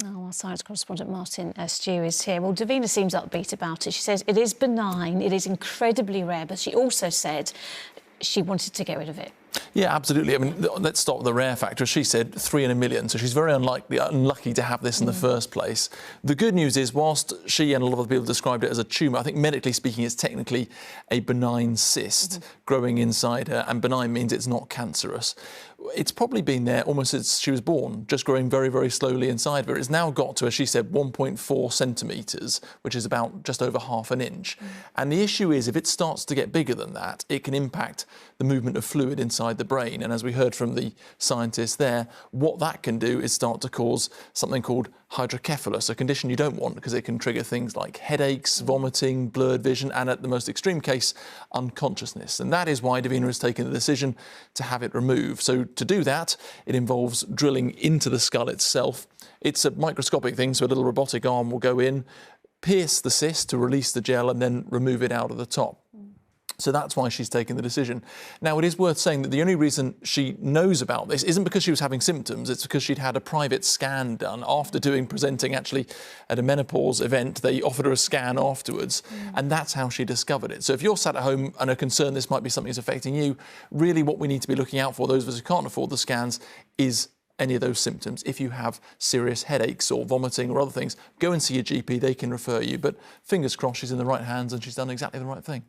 Oh, our science correspondent Martin Stew is here. Well, Davina seems upbeat about it. She says it is benign, it is incredibly rare, but she also said she wanted to get rid of it. Yeah, absolutely. I mean, let's start with the rare factor. She said 3 in a million, so she's very unlucky to have this in the first place. The good news is, whilst she and a lot of people described it as a tumour, I think medically speaking it's technically a benign cyst growing inside her, and benign means it's not cancerous. It's probably been there almost since she was born, just growing very, very slowly inside of her. It's now got to, as she said, 1.4 centimetres, which is about just over half an inch. And the issue is, if it starts to get bigger than that, it can impact the movement of fluid inside the brain. And as we heard from the scientists there, what that can do is start to cause something called hydrocephalus, a condition you don't want because it can trigger things like headaches, vomiting, blurred vision, and at the most extreme case, unconsciousness. And that is why Davina has taken the decision to have it removed. So to do that, it involves drilling into the skull itself. It's a microscopic thing, so a little robotic arm will go in, pierce the cyst to release the gel, and then remove it out of the top. So that's why she's taken the decision. Now, it is worth saying that the only reason she knows about this isn't because she was having symptoms, it's because she'd had a private scan done after presenting actually at a menopause event. They offered her a scan afterwards, and that's how she discovered it. So if you're sat at home and are concerned this might be something that's affecting you, really what we need to be looking out for, those of us who can't afford the scans, is any of those symptoms. If you have serious headaches or vomiting or other things, go and see your GP, they can refer you. But fingers crossed she's in the right hands and she's done exactly the right thing.